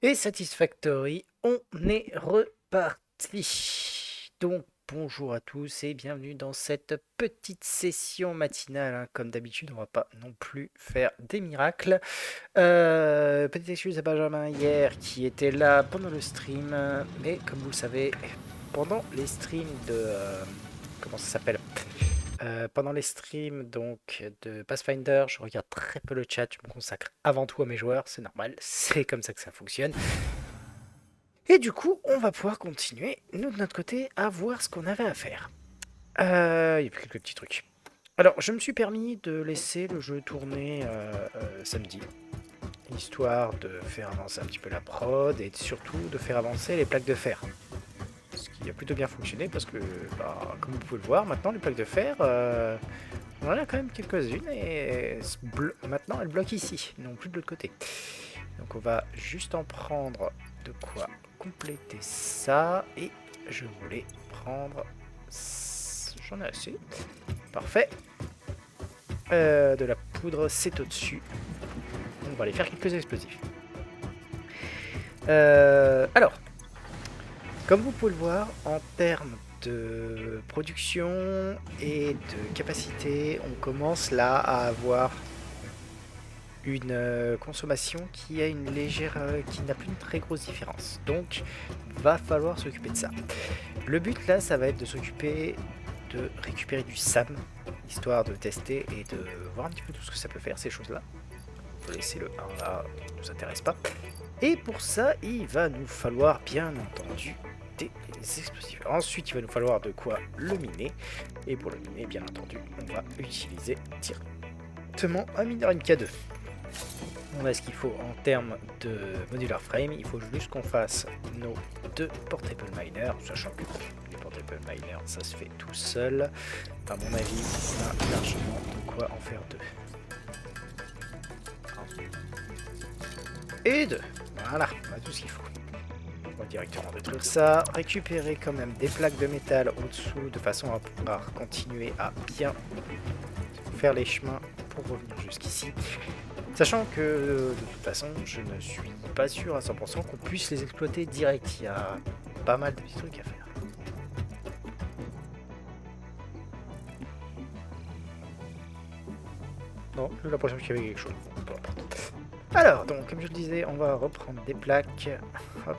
Et Satisfactory, on est reparti. Donc bonjour à tous et bienvenue dans cette petite session matinale, hein. Comme d'habitude, on va pas non plus faire des miracles. Petite excuse à Benjamin hier qui était là pendant le stream, mais comme vous le savez, pendant les streams de... comment ça s'appelle pendant les streams donc de Pathfinder, je regarde très peu le chat, je me consacre avant tout à mes joueurs, c'est normal, c'est comme ça que ça fonctionne. Et du coup, on va pouvoir continuer, nous de notre côté, à voir ce qu'on avait à faire. Il y a quelques petits trucs. Alors, je me suis permis de laisser le jeu tourner samedi, histoire de faire avancer un petit peu la prod et surtout de faire avancer les plaques de fer. Ce qui a plutôt bien fonctionné parce que, bah, comme vous pouvez le voir, maintenant les plaques de fer, on en a quand même quelques-unes et maintenant elles bloquent ici, non plus de l'autre côté. Donc on va juste en prendre de quoi compléter ça et je voulais prendre... J'en ai assez. Parfait. De la poudre, c'est au-dessus. On va aller faire quelques explosifs. Alors, comme vous pouvez le voir, en termes de production et de capacité, on commence là à avoir une consommation qui a une légère, qui n'a plus une très grosse différence. Donc, va falloir s'occuper de ça. Le but là, ça va être de s'occuper de récupérer du SAM, histoire de tester et de voir un petit peu tout ce que ça peut faire, ces choses-là. On peut laisser le 1 là, ça ne nous intéresse pas. Et pour ça, il va nous falloir bien entendu des explosifs. Ensuite, il va nous falloir de quoi le miner. Et pour le miner, bien entendu, on va utiliser directement un mineur MK2. On a ce qu'il faut en termes de modular frame. Il faut juste qu'on fasse nos deux portable miners, sachant que les portable miners, ça se fait tout seul. À mon avis, on a largement de quoi en faire deux. Et deux. Voilà, on a tout ce qu'il faut. On va directement détruire ça, récupérer quand même des plaques de métal au-dessous de façon à pouvoir continuer à bien faire les chemins pour revenir jusqu'ici. Sachant que de toute façon, je ne suis pas sûr à 100% qu'on puisse les exploiter direct. Il y a pas mal de petits trucs à faire. Non, j'ai l'impression qu'il y avait quelque chose. Peu importe. Alors, donc, comme je le disais, on va reprendre des plaques. Hop.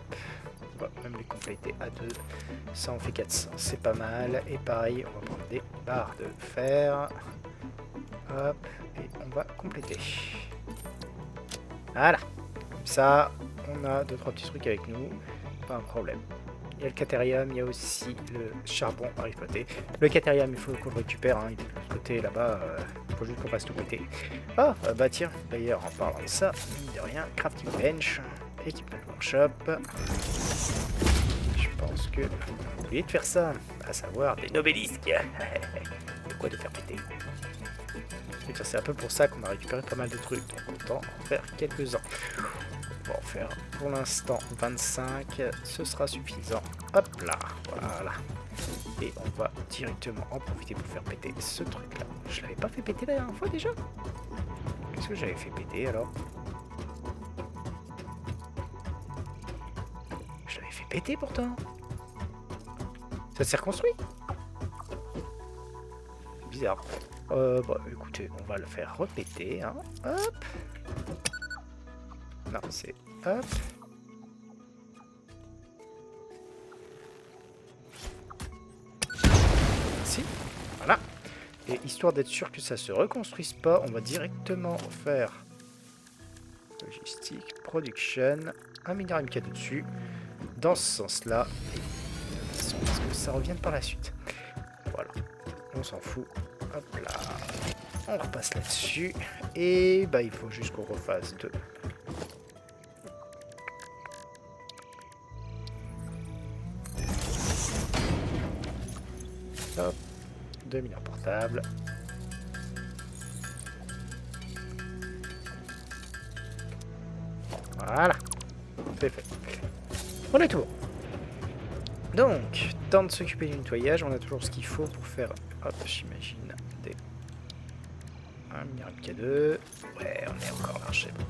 On va même les compléter à 2. Ça en fait 400, c'est pas mal. Et pareil, on va prendre des barres de fer. Hop. Et on va compléter. Voilà. Comme ça, on a 2-3 petits trucs avec nous. Pas un problème. Il y a le caterium, il y a aussi le charbon à exploiter. Le caterium, il faut qu'on le récupère, hein, il est de l'autre côté là-bas, il faut juste qu'on fasse tout péter. Ah, bah tiens, d'ailleurs, en parlant de ça, mine de rien, crafting bench, équipement workshop. Je pense que j'ai oublié de faire ça, à savoir des nobelisques. De quoi de faire péter. C'est un peu pour ça qu'on a récupéré pas mal de trucs, donc autant en faire quelques-uns. On va en faire pour l'instant 25, ce sera suffisant. Hop là, voilà. Et on va directement en profiter pour faire péter ce truc là. Je l'avais pas fait péter la dernière fois déjà? Qu'est-ce que j'avais fait péter alors? Je l'avais fait péter pourtant. Ça s'est reconstruit? C'est bizarre. Bon écoutez, on va le faire repéter, hein. Hop. Non, c'est hop. Si, voilà. Et histoire d'être sûr que ça se reconstruise pas, on va directement faire logistique, production, un mineur MK dessus, dans ce sens-là, et de façon à ce que ça revienne par la suite. Voilà, on s'en fout. Hop là, on repasse là-dessus, et bah il faut juste qu'on refasse deux. Hop, 2 mineurs portables. Voilà, c'est fait. On est tout bon. Donc, temps de s'occuper du nettoyage, on a toujours ce qu'il faut pour faire, hop, j'imagine, des... un mineur MK2. Ouais, on est encore large, c'est bon.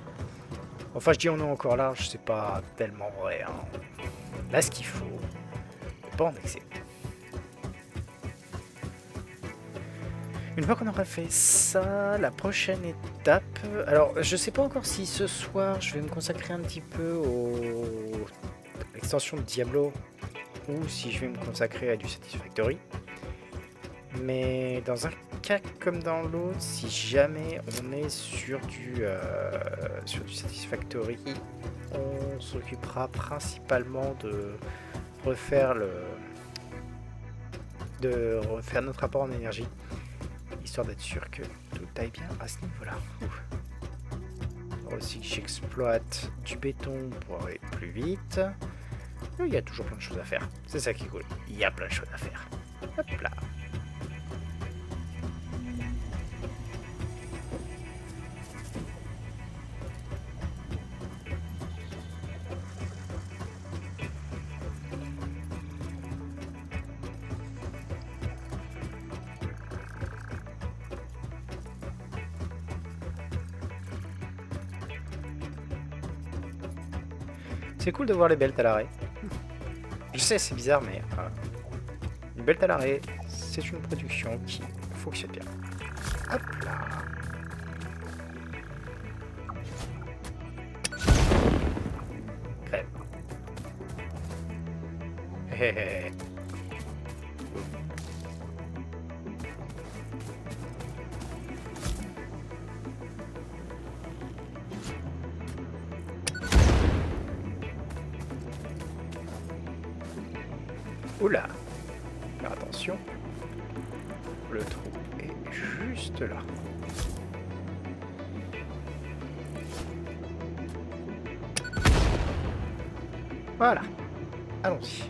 Enfin, je dis on est encore large, c'est pas tellement vrai. Hein. Là, ce qu'il faut, pas en excès. Une fois qu'on aura fait ça, la prochaine étape... Alors, je sais pas encore si ce soir, je vais me consacrer un petit peu à l'extension de Diablo, ou si je vais me consacrer à du Satisfactory. Mais dans un cas comme dans l'autre, si jamais on est sur du Satisfactory, on s'occupera principalement de refaire notre rapport en énergie, histoire d'être sûr que tout aille bien à ce niveau-là. Aussi que j'exploite du béton pour aller plus vite. Il y a toujours plein de choses à faire. C'est ça qui est cool. Il y a plein de choses à faire. Hop là. C'est cool de voir les belts à l'arrêt. Je sais, c'est bizarre, mais une belt à l'arrêt, c'est une production qui fonctionne bien. Hop là. Crème. Oula. Faire attention. Le trou est juste là. Voilà. Allons-y.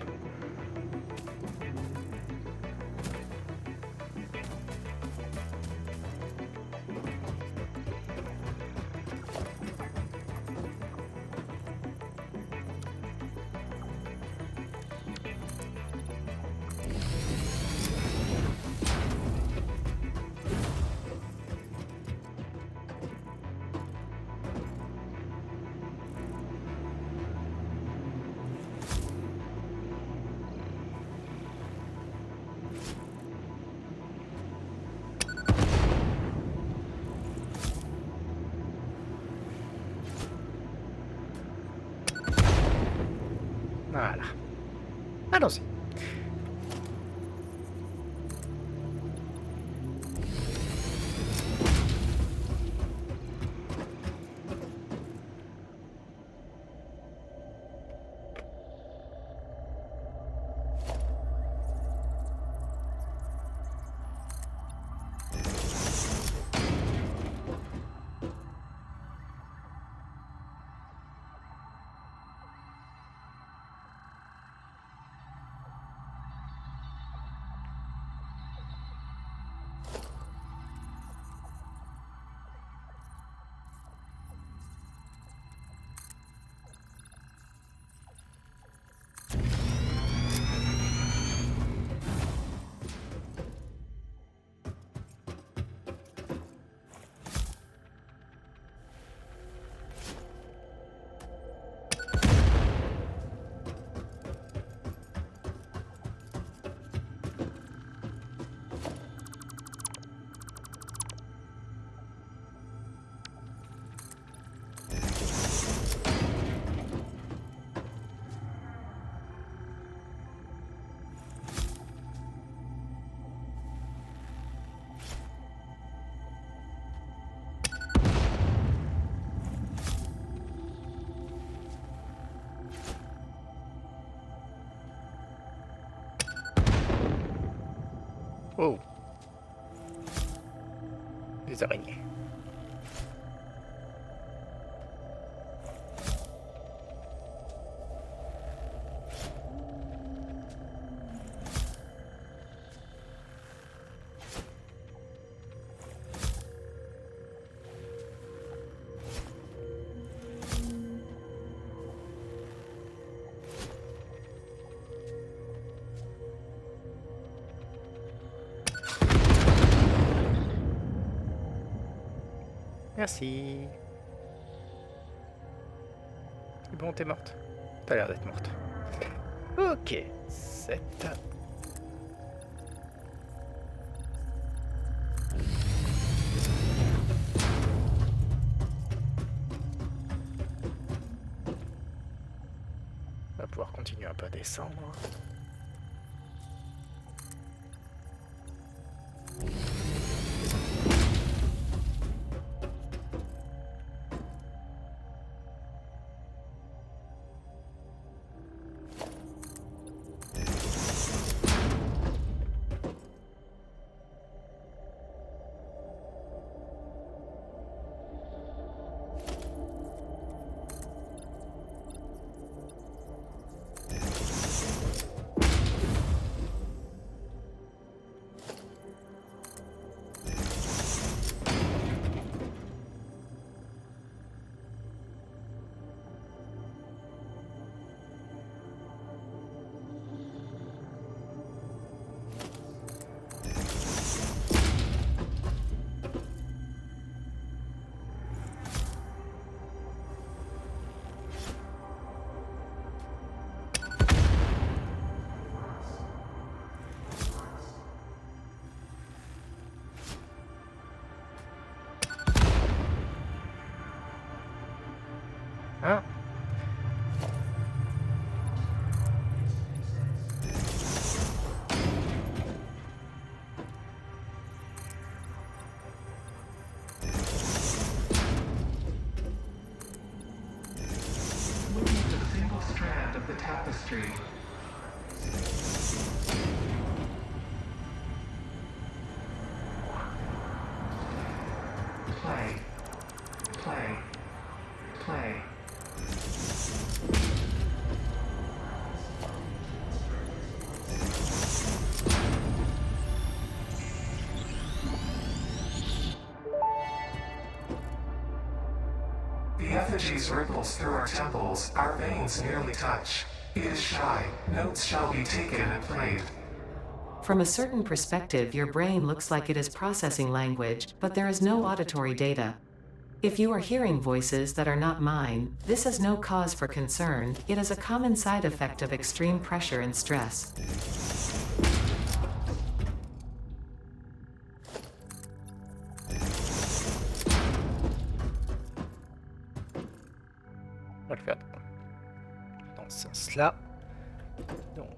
Voilà. Allons-y. Oh. Des araignées. Merci. Bon, t'es morte. T'as l'air d'être morte. Ok. 7. On va pouvoir continuer un peu à descendre. Hein? Movement a single strand of the tapestry. Play. Play. Play. The effigies ripples through our temples, our veins nearly touch. It is shy, notes shall be taken and played. From a certain perspective, your brain looks like it is processing language, but there is no auditory data. If you are hearing voices that are not mine, this is no cause for concern, it is a common side effect of extreme pressure and stress. On va le faire dans ce sens-là. Donc.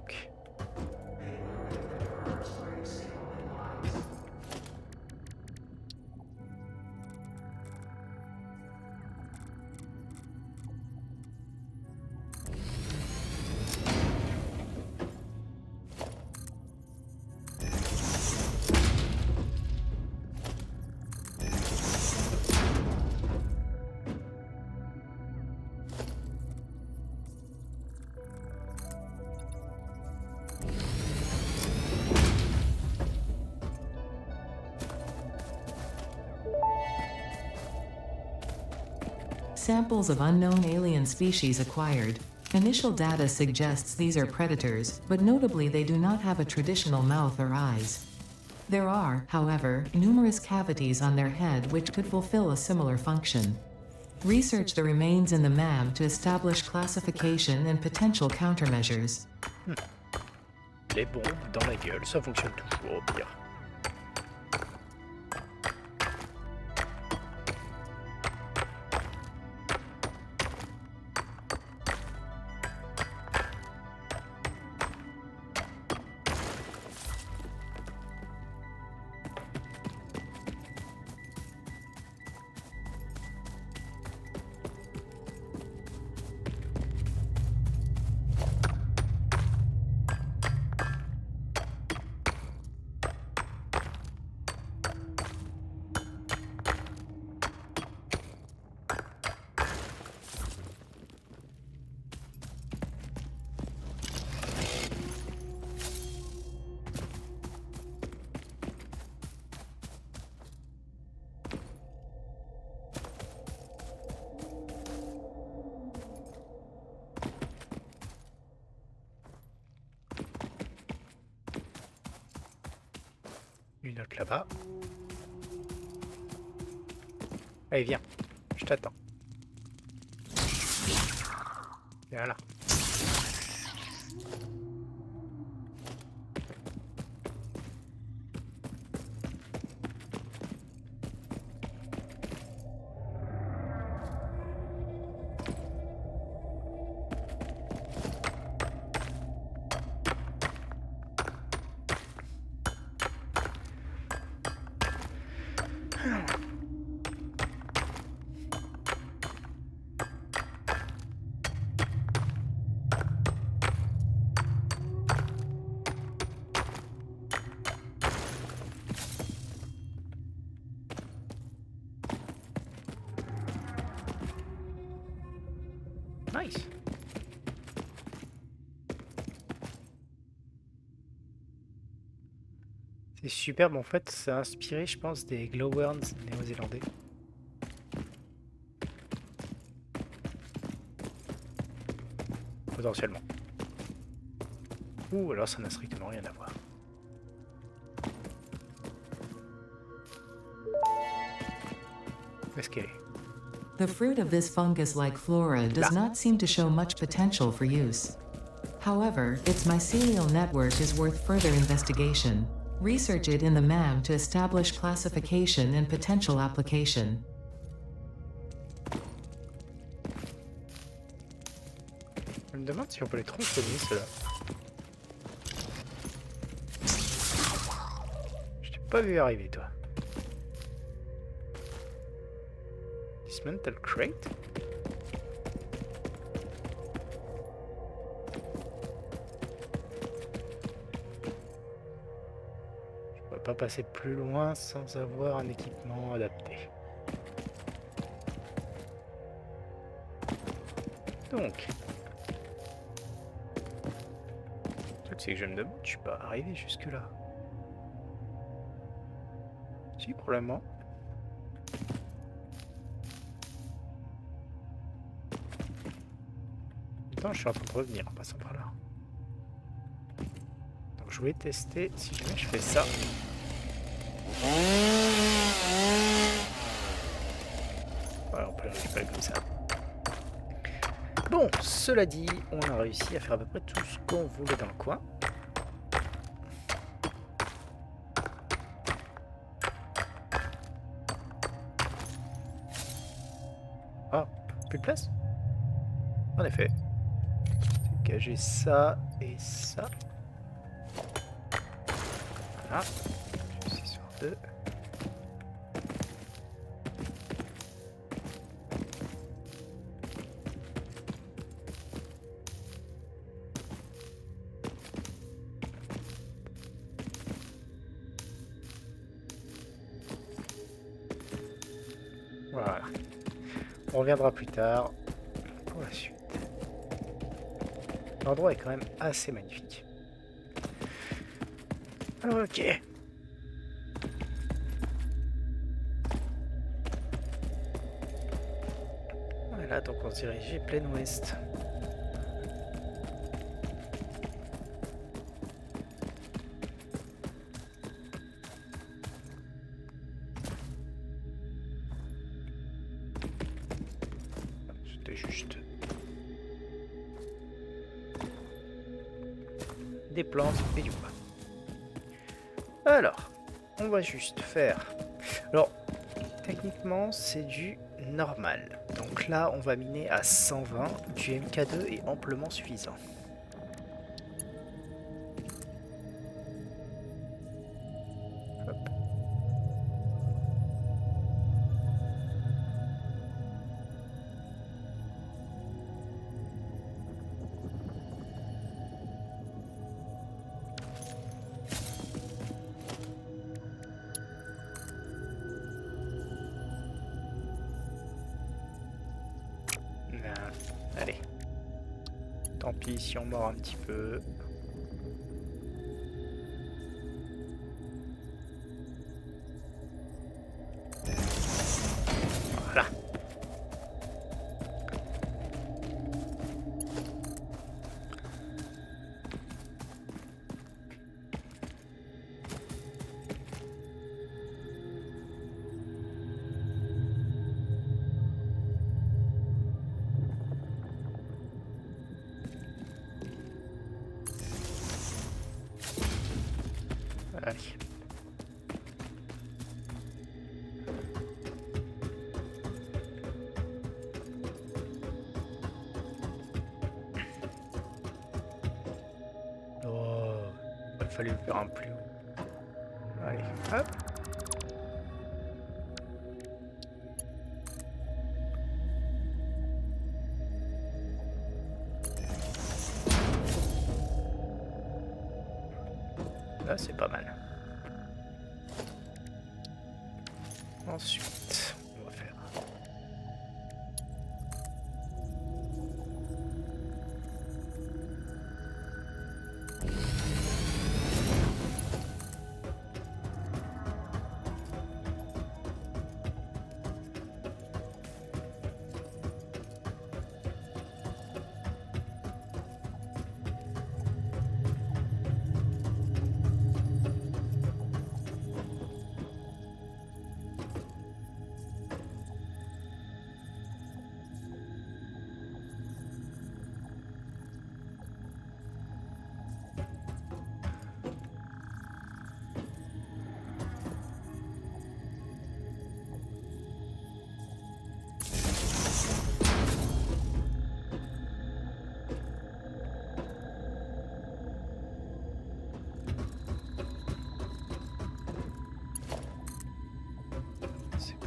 Samples of unknown alien species acquired. Initial data suggests these are predators, but notably they do not have a traditional mouth or eyes. There are, however, numerous cavities on their head which could fulfill a similar function. Research the remains in the MAM to establish classification and potential countermeasures. Les bombes dans la gueule, ça fonctionne toujours bien. Une autre là-bas. Allez, viens. Je t'attends. Voilà. Nice. C'est superbe en fait, ça a inspiré je pense des glowworms néo-zélandais. Potentiellement. Ou alors ça n'a strictement rien à voir. Où est-ce qu'elle est? The fruit of this fungus-like flora does not seem to show much potential for use. However, its mycelial network is worth further investigation. Research it in the MAM to establish classification and potential application. Je me demande si on peut les tronçonner ceux-là. Je t'ai pas vu arriver toi. Dismantle crate? Je pourrais pas passer plus loin sans avoir un équipement adapté. Donc, le truc c'est que je me demande, je suis pas arrivé jusque là. Si, probablement. Attends, je suis en train de revenir en passant par là. Donc je voulais tester si jamais je fais ça. Voilà, on peut le récupérer comme ça. Bon, cela dit, on a réussi à faire à peu près tout ce qu'on voulait dans le coin. Ah, plus de place? En effet. Dégager ça et ça. Voilà. 6 sur 2. Voilà. On reviendra plus tard pour la suite. L'endroit est quand même assez magnifique. Ok. Voilà, donc on se dirige plein ouest. C'était juste des plantes et du bois. Alors, on va juste faire... Alors, techniquement, c'est du normal. Donc là, on va miner à 120. Du MK2 est amplement suffisant. Hop. Allez. Tant pis si on mord un petit peu. Voilà. fallu faire un plus haut. Allez, hop. Là, c'est pas mal. Ensuite, on va faire... C'est pas...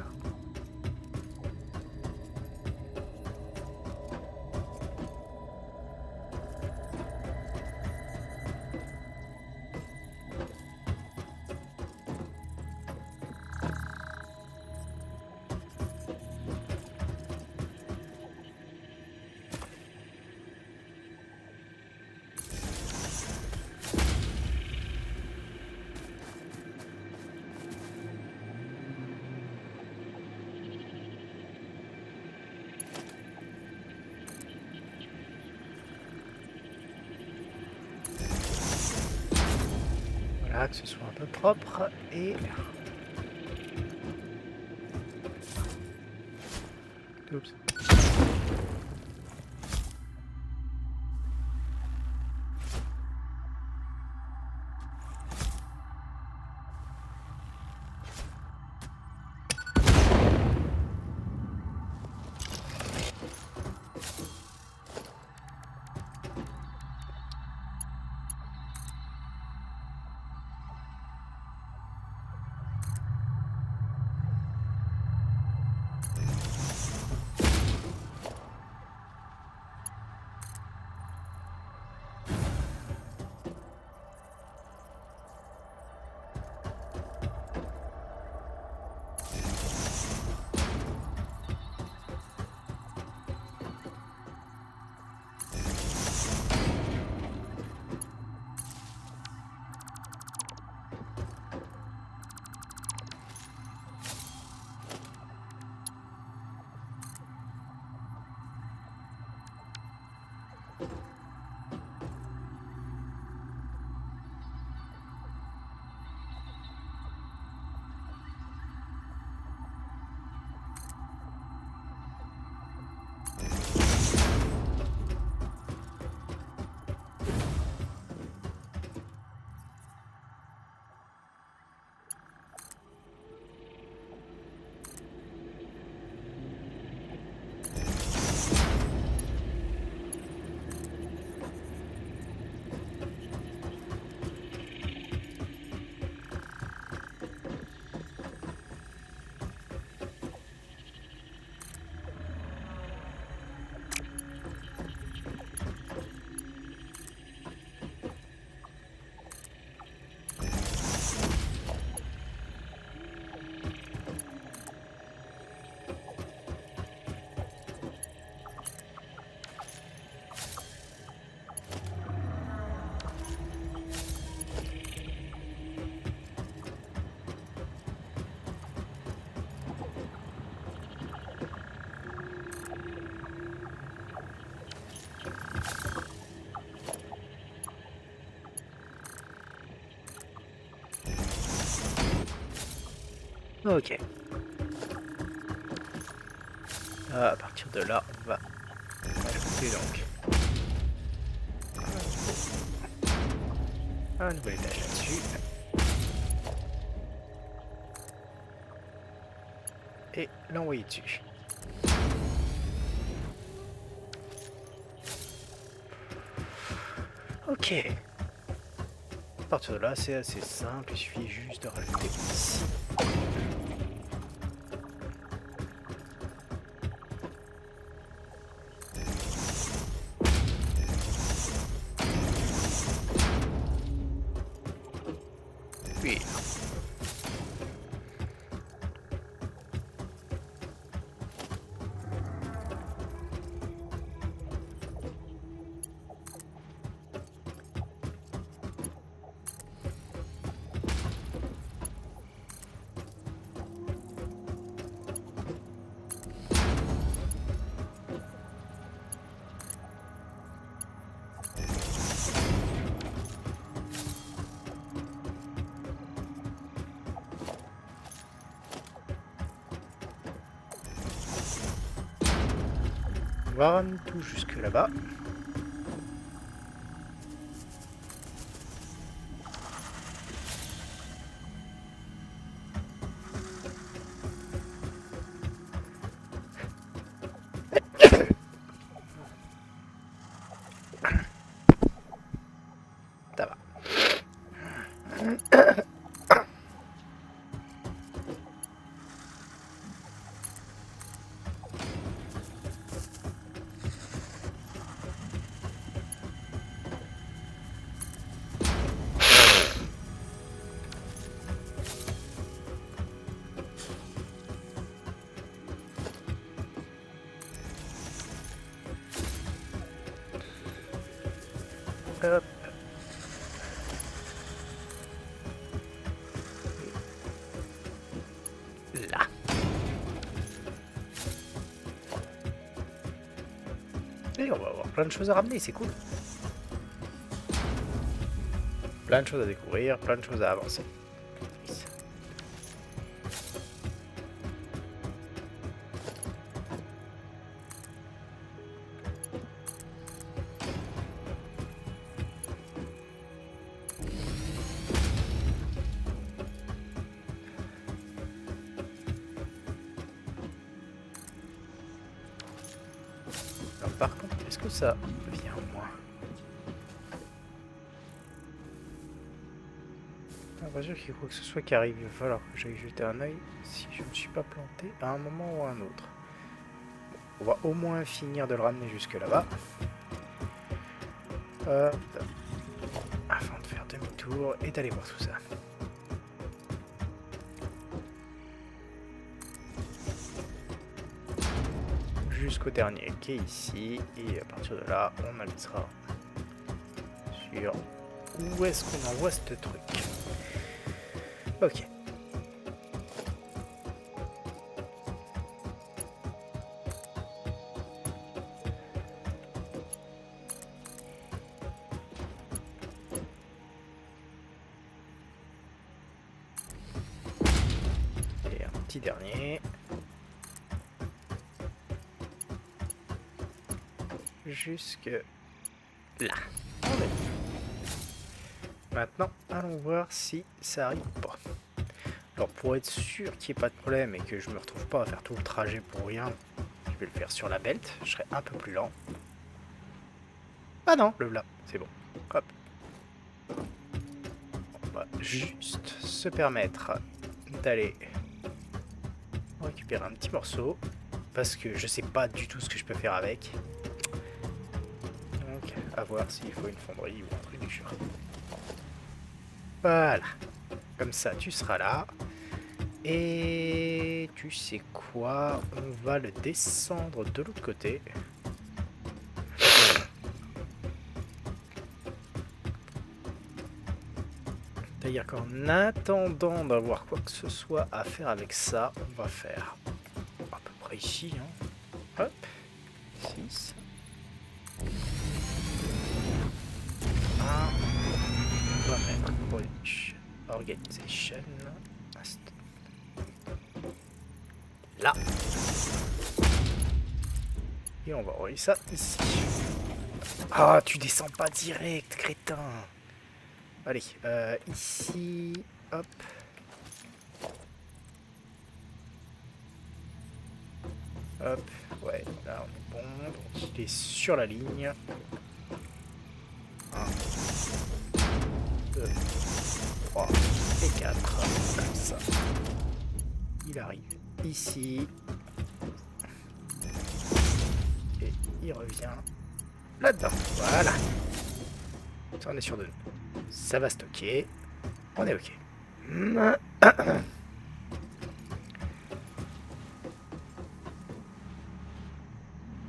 Voilà, que ce soit un peu propre et... Oups. Ok. À partir de là, on va ajouter donc un nouvel étage là-dessus. Et l'envoyer dessus. Ok. partir de là, c'est assez simple, il suffit juste de rajouter ici. Puis on va ramener tout jusque là-bas. Ça va. Hop. Là. Et on va avoir plein de choses à ramener, c'est cool. Plein de choses à découvrir, plein de choses à avancer. Alors, par contre, est-ce que ça vient au moins? J'ai l'impression qu'il y a quoi que ce soit qui arrive. Il va falloir que j'aille jeter un œil si je ne suis pas planté à un moment ou à un autre. On va au moins finir de le ramener jusque là-bas. Afin de faire demi-tour et d'aller voir tout ça. Jusqu'au dernier qui est ici, et à partir de là on avisera sur où est-ce qu'on envoie ce truc. Ok. Et un petit dernier. Jusque là. Maintenant, allons voir si ça arrive ou pas. Alors, pour être sûr qu'il n'y ait pas de problème et que je me retrouve pas à faire tout le trajet pour rien, je vais le faire sur la belt. Je serai un peu plus lent. Ah non, le là, c'est bon. Hop. On va juste se permettre d'aller récupérer un petit morceau parce que je sais pas du tout ce que je peux faire avec. Donc, à voir s'il faut une fonderie ou un truc du genre. Voilà. Comme ça, tu seras là. Et tu sais quoi? On va le descendre de l'autre côté. C'est-à-dire qu'en attendant d'avoir quoi que ce soit à faire avec ça, on va faire à peu près ici. Hein. Hop. 6. 1. On va mettre Production Organization. Là. Et on va envoyer ça ici. Ah, tu descends pas direct, crétin. Allez, ici, hop. Hop, ouais, là on est bon, donc il est sur la ligne. 1, 2, 3 et 4. Comme ça. Il arrive ici. Et il revient là-dedans. Voilà. Ça, on est sûr de nous. Ça va stocker. On est OK.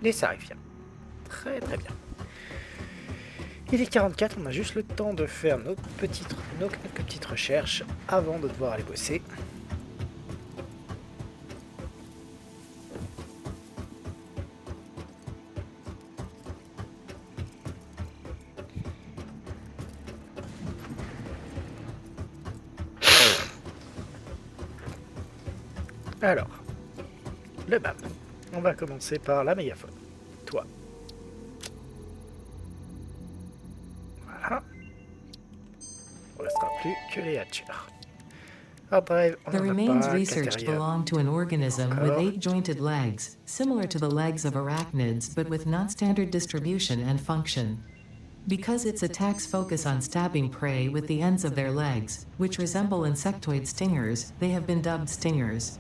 Et ça arrive bien. Très très bien. Il est 44, on a juste le temps de faire nos petites recherches avant de devoir aller bosser. Alors, le BAM. On va commencer par la mégaphone. Toi. Voilà. Il ne restera plus que les hatchers. Hard drive, on The en a remains pas. researched Cateria, belong to an organism with encore. 8-jointed legs, similar to the legs of arachnids but with non-standard distribution and function. Because its attacks focus on stabbing prey with the ends of their legs, which resemble insectoid stingers, they have been dubbed stingers.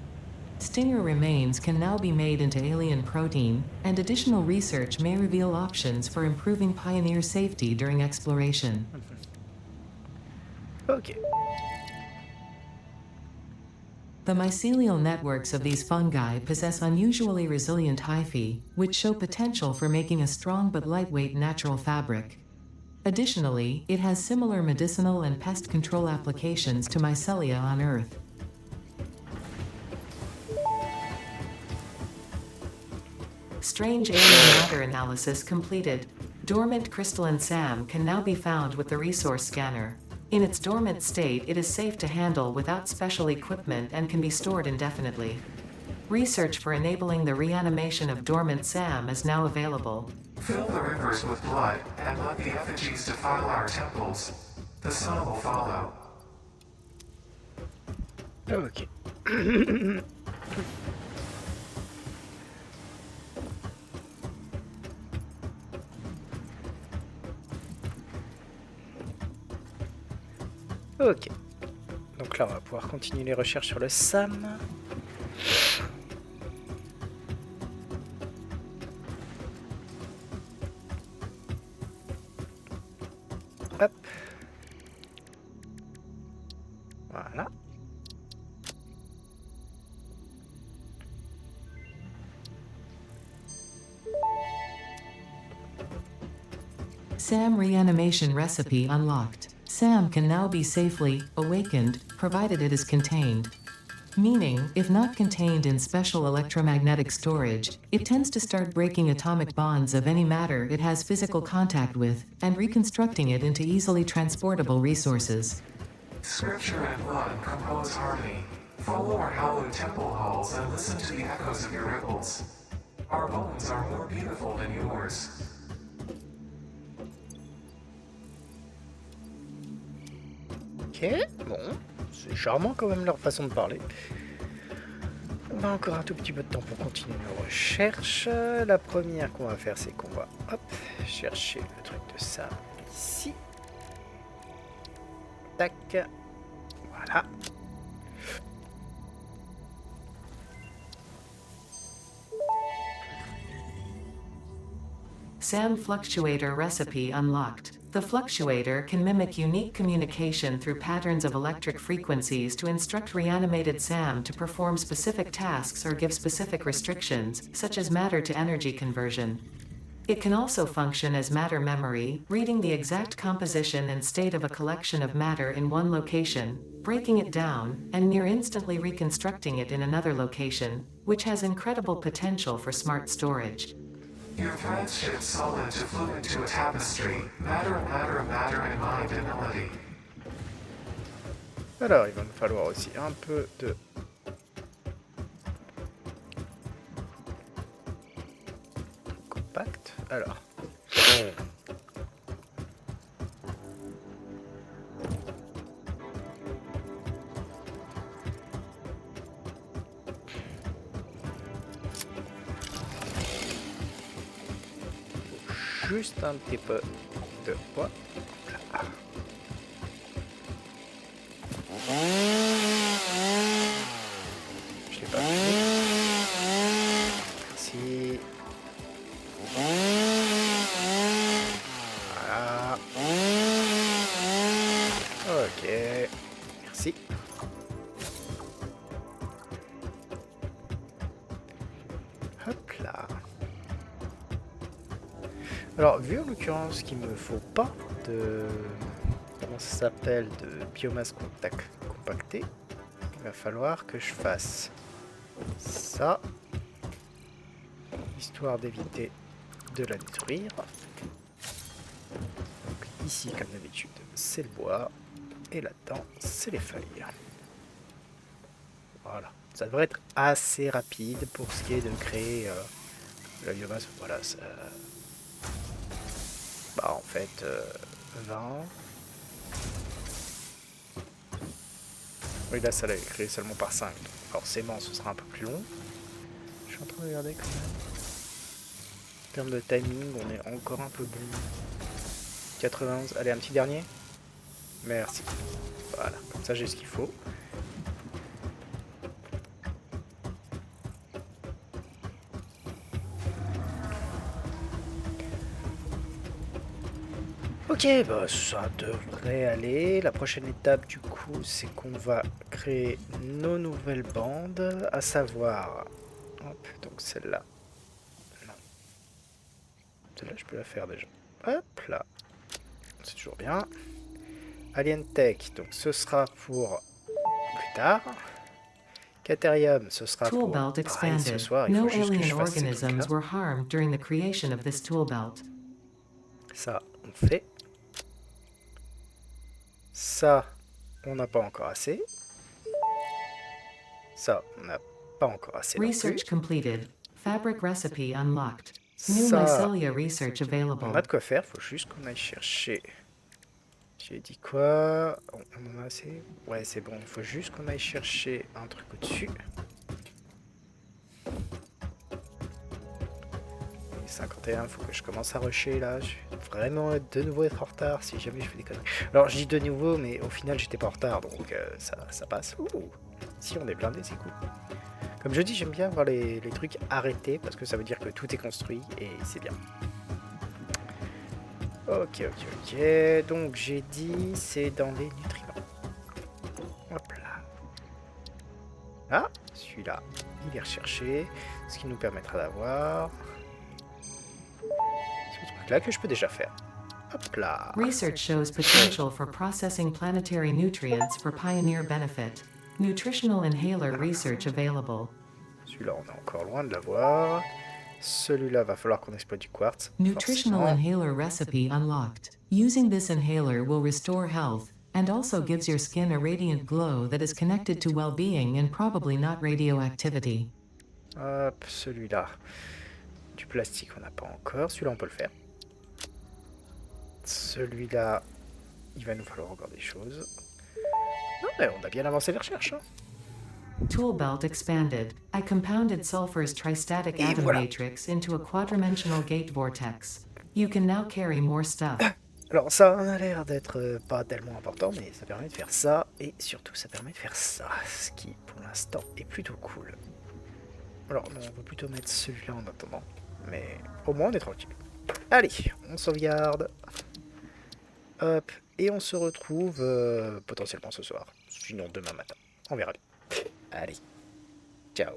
Stinger remains can now be made into alien protein, and additional research may reveal options for improving Pioneer safety during exploration. Ok. The mycelial networks of these fungi possess unusually resilient hyphae, which show potential for making a strong but lightweight natural fabric. Additionally, it has similar medicinal and pest control applications to mycelia on Earth. Strange alien matter analysis completed. Dormant crystalline SAM can now be found with the resource scanner. In its dormant state, it is safe to handle without special equipment and can be stored indefinitely. Research for enabling the reanimation of dormant SAM is now available. Fill the rivers with blood and let the effigies defile our temples. The sun will follow. Ok. Ok. Donc là, on va pouvoir continuer les recherches sur le SAM. Hop. Voilà. SAM reanimation recipe unlocked. SAM can now be safely awakened, provided it is contained. Meaning, if not contained in special electromagnetic storage, it tends to start breaking atomic bonds of any matter it has physical contact with, and reconstructing it into easily transportable resources. Scripture and blood compose harmony. Follow our hallowed temple halls and listen to the echoes of your ripples. Our bones are more beautiful than yours. Ok, bon, c'est charmant quand même leur façon de parler. On a encore un tout petit peu de temps pour continuer nos recherches. La première qu'on va faire, c'est qu'on va hop, chercher le truc de ça ici. Tac, voilà. SAM fluctuator recipe unlocked. The fluctuator can mimic unique communication through patterns of electric frequencies to instruct reanimated SAM to perform specific tasks or give specific restrictions, such as matter to energy conversion. It can also function as matter memory, reading the exact composition and state of a collection of matter in one location, breaking it down, and near instantly reconstructing it in another location, which has incredible potential for smart storage. Your threads shift solid to fluid to a tapestry. Matter, matter, matter, and mind and melody. Alors, il va nous falloir aussi un peu de... compact. Alors... juste un petit peu de poids. Là. Je l'ai pas fait. Merci. Voilà. Ok. Merci. Hop là. Alors, vu en l'occurrence qu'il me faut pas de... Comment ça s'appelle? De biomasse compactée, il va falloir que je fasse ça, histoire d'éviter de la détruire. Donc ici, comme d'habitude, c'est le bois, et là-dedans, c'est les feuilles. Voilà, ça devrait être assez rapide pour ce qui est de créer la biomasse. Voilà, ça... Bah en fait, 20... Oui, là, ça l'a créé seulement par 5. Donc forcément, ce sera un peu plus long. Je suis en train de regarder quand même. En termes de timing, on est encore un peu bon. 91. Allez, un petit dernier. Merci. Voilà, comme ça, j'ai ce qu'il faut. Ok, bah ça devrait aller. La prochaine étape, du coup, c'est qu'on va créer nos nouvelles bandes, à savoir... Hop, donc celle-là. Non. Celle-là, je peux la faire déjà. Hop là. C'est toujours bien. Alien Tech, donc ce sera pour plus tard. Caterium, ce sera Tool pour... belt Pareil, ce expanded. soir, il faut No juste que alien je fasse ces trucs-là. organisms were harmed during the creation of this tool belt. Ça, on fait. Ça, on n'a pas encore assez. Ça, on n'a pas encore assez non plus. Research completed. Fabric recipe unlocked. New Ça, mycelia research on available. a de quoi faire, faut juste qu'on aille chercher. J'ai dit quoi? On en a assez? Ouais, c'est bon, il faut juste qu'on aille chercher un truc au-dessus. Et 51, faut que je commence à rusher là. Je vais vraiment de nouveau être en retard si jamais je fais des conneries. Alors, je dis de nouveau, mais au final, j'étais pas en retard, donc ça passe. Ouh. Si on est blindé, c'est cool. Comme je dis, j'aime bien voir les trucs arrêtés parce que ça veut dire que tout est construit et c'est bien. Ok. Donc j'ai dit c'est dans les nutriments. Hop là. Ah, celui-là, il est recherché. Ce qui nous permettra d'avoir ce truc-là que je peux déjà faire. Hop là. Research shows potential for processing planetary nutrients for pioneer benefit. Nutritional inhaler research available. Celui-là, on est encore loin de l'avoir. Celui-là, va falloir qu'on exploite du quartz. Nutritional Forcément. inhaler recipe unlocked. Using this inhaler will restore health, and also gives your skin a radiant glow that is connected to well-being and probably not radioactivity. Hop, celui-là. Du plastique, on n'a pas encore. Celui-là, on peut le faire. Celui-là, il va nous falloir encore des choses. Non, mais on a bien avancé les recherches. Hein. Tool belt expanded. I compounded sulfur's tristatic Et atom voilà. matrix into a quadrimensional gate vortex. You can now carry more stuff. Alors ça a l'air d'être pas tellement important, mais ça permet de faire ça, et surtout ça permet de faire ça, ce qui pour l'instant est plutôt cool. Alors non, on va plutôt mettre celui-là en attendant, mais au moins on est tranquille. Allez, on sauvegarde. Hop, et on se retrouve potentiellement ce soir, sinon demain matin. On verra bien. Allez, ciao.